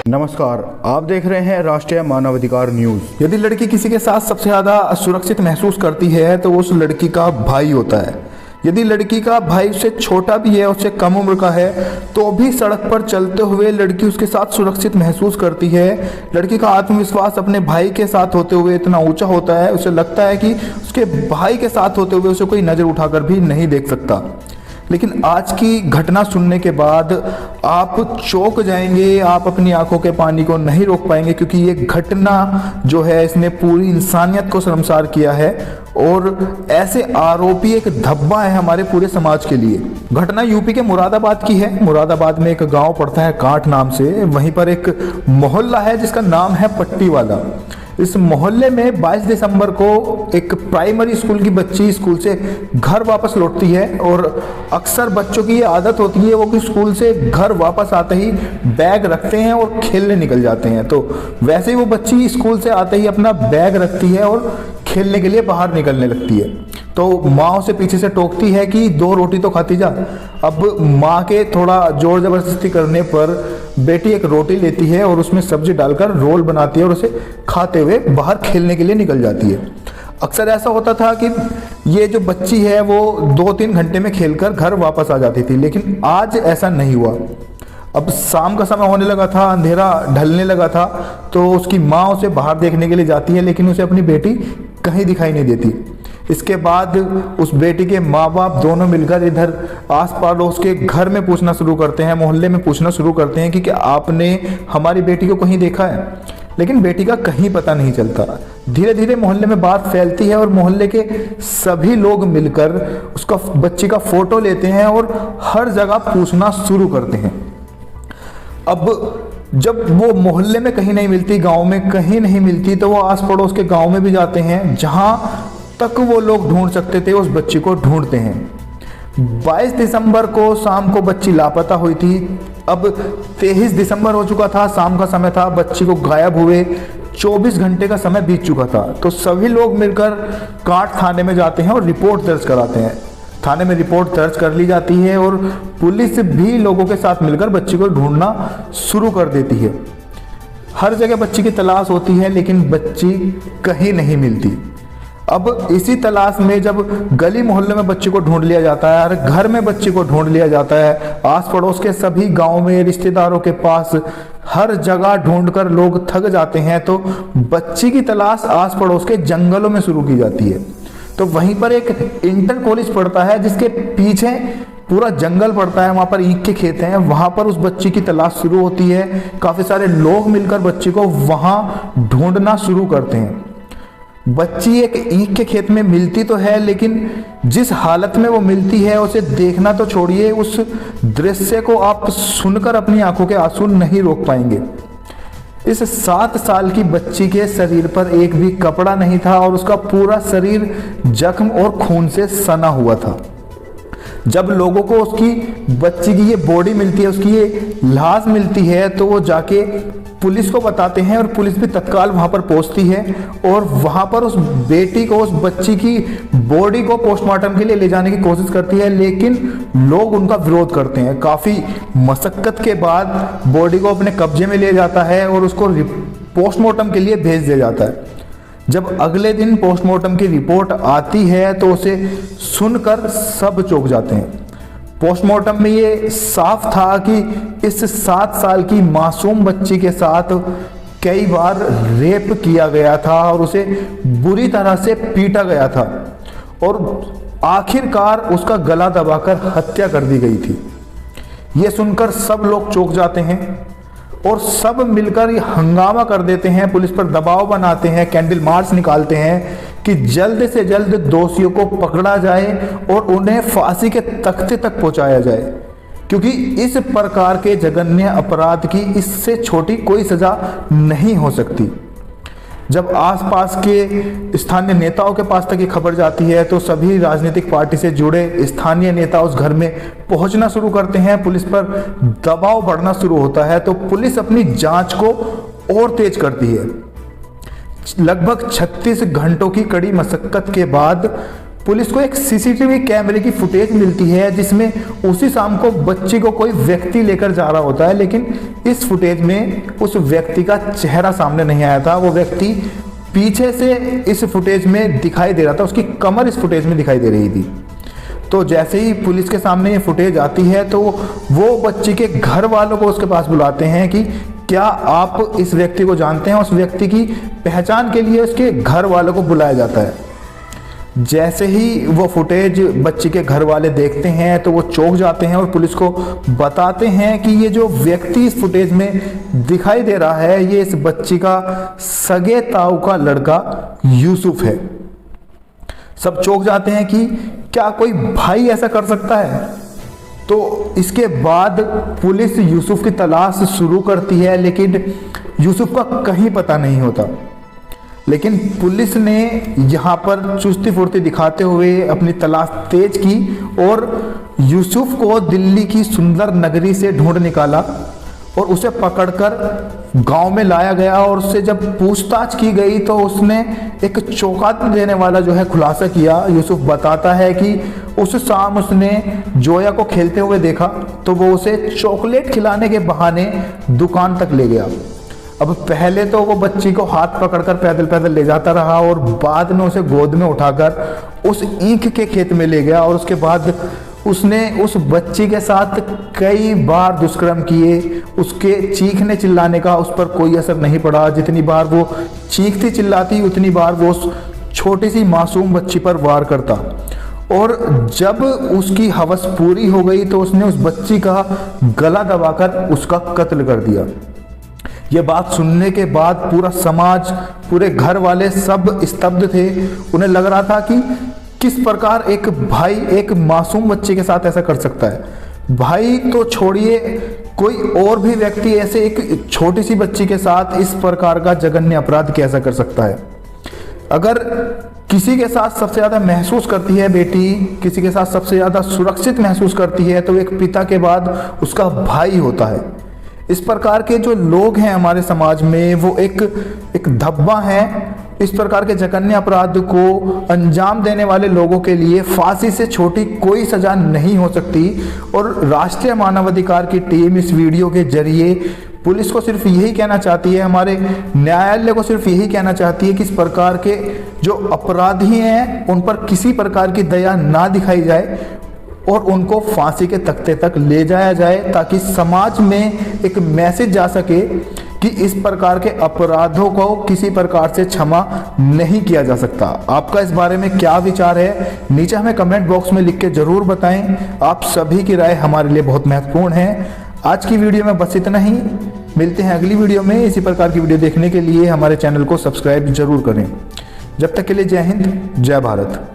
नमस्कार, आप देख रहे हैं राष्ट्रीय मानवाधिकार न्यूज। यदि लड़की किसी के साथ सबसे ज्यादा असुरक्षित महसूस करती है तो उस लड़की का भाई होता है। यदि लड़की का भाई उससे छोटा भी है, उससे कम उम्र का है, तो भी सड़क पर चलते हुए लड़की उसके साथ सुरक्षित महसूस करती है। लड़की का आत्मविश्वास अपने भाई के साथ होते हुए इतना ऊंचा होता है, उसे लगता है कि उसके भाई के साथ होते हुए उसे कोई नज़र उठाकर भी नहीं देख सकता। लेकिन आज की घटना सुनने के बाद आप चौंक जाएंगे, आप अपनी आंखों के पानी को नहीं रोक पाएंगे, क्योंकि ये घटना जो है इसने पूरी इंसानियत को शर्मसार किया है और ऐसे आरोपी एक धब्बा है हमारे पूरे समाज के लिए। घटना यूपी के मुरादाबाद की है। मुरादाबाद में एक गांव पड़ता है कांठ नाम से, वहीं पर एक मोहल्ला है जिसका नाम है पट्टी वाला। इस मोहल्ले में 22 दिसंबर को एक प्राइमरी स्कूल की बच्ची स्कूल से घर वापस लौटती है और अक्सर बच्चों की ये आदत होती है वो कि स्कूल से घर वापस आते ही बैग रखते हैं और खेलने निकल जाते हैं। तो वैसे ही वो बच्ची स्कूल से आते ही अपना बैग रखती है और खेलने के लिए बाहर निकलने लगती है। तो माँ उसे पीछे से टोकती है कि 2 रोटी तो खाती जा। अब माँ के थोड़ा जोर जबरदस्ती करने पर बेटी एक रोटी लेती है और उसमें सब्जी डालकर रोल बनाती है और उसे खाते हुए बाहर खेलने के लिए निकल जाती है। अक्सर ऐसा होता था कि ये जो बच्ची है वो 2-3 घंटे में खेलकर घर वापस आ जाती थी, लेकिन आज ऐसा नहीं हुआ। अब शाम का समय होने लगा था, अंधेरा ढलने लगा था, तो उसकी माँ उसे बाहर देखने के लिए जाती है, लेकिन उसे अपनी बेटी कहीं दिखाई नहीं देती। इसके बाद उस बेटी के माँ बाप दोनों मिलकर इधर आस पड़ोस के घर में पूछना शुरू करते हैं, मोहल्ले में पूछना शुरू करते हैं कि क्या आपने हमारी बेटी को कहीं देखा है, लेकिन बेटी का कहीं पता नहीं चलता। धीरे धीरे मोहल्ले में बात फैलती है और मोहल्ले के सभी लोग मिलकर उसका बच्ची का फोटो लेते हैं और हर जगह पूछना शुरू करते हैं। अब जब वो मोहल्ले में कहीं नहीं मिलती, गांव में कहीं नहीं मिलती, तो वो आस पड़ोस के गांव में भी जाते हैं, जहां तक वो लोग ढूंढ सकते थे उस बच्ची को ढूंढते हैं। 22 दिसंबर को शाम को बच्ची लापता हुई थी। अब 23 दिसंबर हो चुका था, शाम का समय था, बच्ची को गायब हुए 24 घंटे का समय बीत चुका था। तो सभी लोग मिलकर कांठ थाने में जाते हैं और रिपोर्ट दर्ज कराते हैं। थाने में रिपोर्ट दर्ज कर ली जाती है और पुलिस भी लोगों के साथ मिलकर बच्ची को ढूंढना शुरू कर देती है। हर जगह बच्ची की तलाश होती है, लेकिन बच्ची कहीं नहीं मिलती। अब इसी तलाश में जब गली मोहल्ले में बच्ची को ढूंढ लिया जाता है और घर में बच्ची को ढूंढ लिया जाता है, आस पड़ोस के सभी गांव में, रिश्तेदारों के पास, हर जगह ढूंढकर लोग थक जाते हैं, तो बच्ची की तलाश आस पड़ोस के जंगलों में शुरू की जाती है। तो वहीं पर एक इंटर कॉलेज पड़ता है जिसके पीछे पूरा जंगल पड़ता है, वहाँ पर ईंख के खेत हैं, वहाँ पर उस बच्ची की तलाश शुरू होती है। काफ़ी सारे लोग मिलकर बच्ची को वहाँ ढूंढना शुरू करते हैं। बच्ची एक ईंख के खेत में मिलती तो है, लेकिन जिस हालत में वो मिलती है उसे देखना तो छोड़िए, उस दृश्य को आप सुनकर अपनी आंखों के आंसू नहीं रोक पाएंगे। इस 7 साल की बच्ची के शरीर पर एक भी कपड़ा नहीं था और उसका पूरा शरीर जख्म और खून से सना हुआ था। जब लोगों को उसकी बच्ची की ये बॉडी मिलती है, उसकी ये लाश मिलती है, तो वो जाके पुलिस को बताते हैं और पुलिस भी तत्काल वहाँ पर पहुँचती है और वहाँ पर उस बेटी को, उस बच्ची की बॉडी को पोस्टमार्टम के लिए ले जाने की कोशिश करती है, लेकिन लोग उनका विरोध करते हैं। काफ़ी मशक्क़त के बाद बॉडी को अपने कब्जे में लिया जाता है और उसको पोस्टमार्टम के लिए भेज दिया जाता है। जब अगले दिन पोस्टमार्टम की रिपोर्ट आती है तो उसे सुनकर सब चौंक जाते हैं। पोस्टमार्टम में ये साफ था कि इस 7 साल की मासूम बच्ची के साथ कई बार रेप किया गया था और उसे बुरी तरह से पीटा गया था और आखिरकार उसका गला दबाकर हत्या कर दी गई थी। ये सुनकर सब लोग चौंक जाते हैं और सब मिलकर ये हंगामा कर देते हैं, पुलिस पर दबाव बनाते हैं, कैंडल मार्च निकालते हैं कि जल्द से जल्द दोषियों को पकड़ा जाए और उन्हें फांसी के तख्ते तक पहुंचाया जाए, क्योंकि इस प्रकार के जघन्य अपराध की इससे छोटी कोई सजा नहीं हो सकती। जब आसपास के स्थानीय नेताओं के पास तक ये खबर जाती है तो सभी राजनीतिक पार्टी से जुड़े स्थानीय नेता उस घर में पहुंचना शुरू करते हैं, पुलिस पर दबाव बढ़ना शुरू होता है। तो पुलिस अपनी जांच को और तेज करती है। लगभग 36 घंटों की कड़ी मशक्कत के बाद पुलिस को एक सीसीटीवी कैमरे की फुटेज मिलती है जिसमें उसी शाम को बच्ची को कोई व्यक्ति लेकर जा रहा होता है, लेकिन इस फुटेज में उस व्यक्ति का चेहरा सामने नहीं आया था। वो व्यक्ति पीछे से इस फुटेज में दिखाई दे रहा था, उसकी कमर इस फुटेज में दिखाई दे रही थी। तो जैसे ही पुलिस के सामने ये फुटेज आती है तो वो बच्ची के घर वालों को उसके पास बुलाते हैं कि क्या आप इस व्यक्ति को जानते हैं। उस व्यक्ति की पहचान के लिए उसके घर वालों को बुलाया जाता है। जैसे ही वो फुटेज बच्ची के घर वाले देखते हैं तो वो चौंक जाते हैं और पुलिस को बताते हैं कि ये जो व्यक्ति इस फुटेज में दिखाई दे रहा है ये इस बच्ची का सगे ताऊ का लड़का यूसुफ है। सब चौंक जाते हैं कि क्या कोई भाई ऐसा कर सकता है। तो इसके बाद पुलिस यूसुफ की तलाश शुरू करती है, लेकिन यूसुफ का कहीं पता नहीं होता। लेकिन पुलिस ने यहाँ पर चुस्ती फुर्ती दिखाते हुए अपनी तलाश तेज की और यूसुफ को दिल्ली की सुंदर नगरी से ढूंढ निकाला और उसे पकड़कर गांव में लाया गया। और उससे जब पूछताछ की गई तो उसने एक चौंका देने वाला जो है खुलासा किया। यूसुफ बताता है कि उस शाम उसने जोया को खेलते हुए देखा तो वो उसे चॉकलेट खिलाने के बहाने दुकान तक ले गया। अब पहले तो वो बच्ची को हाथ पकड़कर पैदल पैदल ले जाता रहा और बाद में उसे गोद में उठाकर उस ईंख के खेत में ले गया और उसके बाद उसने उस बच्ची के साथ कई बार दुष्कर्म किए। उसके चीखने चिल्लाने का उस पर कोई असर नहीं पड़ा। जितनी बार वो चीखती चिल्लाती उतनी बार वो उस छोटी सी मासूम बच्ची पर वार करता। और जब उसकी हवस पूरी हो गई तो उसने उस बच्ची का गला दबाकर उसका कत्ल कर दिया। ये बात सुनने के बाद पूरा समाज, पूरे घर वाले सब स्तब्ध थे। उन्हें लग रहा था कि किस प्रकार एक भाई एक मासूम बच्चे के साथ ऐसा कर सकता है। भाई तो छोड़िए, कोई और भी व्यक्ति ऐसे एक छोटी सी बच्ची के साथ इस प्रकार का जघन्य अपराध कैसा कर सकता है। अगर किसी के साथ सबसे ज़्यादा महसूस करती है बेटी, किसी के साथ सबसे ज़्यादा सुरक्षित महसूस करती है तो एक पिता के बाद उसका भाई होता है। इस प्रकार के जो लोग हैं हमारे समाज में वो एक धब्बा है। इस प्रकार के जघन्य अपराध को अंजाम देने वाले लोगों के लिए फांसी से छोटी कोई सजा नहीं हो सकती। और राष्ट्रीय मानवाधिकार की टीम इस वीडियो के जरिए पुलिस को सिर्फ यही कहना चाहती है, हमारे न्यायालय को सिर्फ यही कहना चाहती है कि इस प्रकार के जो अपराधी हैं उन पर किसी प्रकार की दया ना दिखाई जाए और उनको फांसी के तख्ते तक ले जाया जाए, ताकि समाज में एक मैसेज जा सके कि इस प्रकार के अपराधों को किसी प्रकार से क्षमा नहीं किया जा सकता। आपका इस बारे में क्या विचार है, नीचे हमें कमेंट बॉक्स में लिख के ज़रूर बताएं। आप सभी की राय हमारे लिए बहुत महत्वपूर्ण है। आज की वीडियो में बस इतना ही। मिलते हैं अगली वीडियो में। इसी प्रकार की वीडियो देखने के लिए हमारे चैनल को सब्सक्राइब जरूर करें। जब तक के लिए जय हिंद, जय भारत।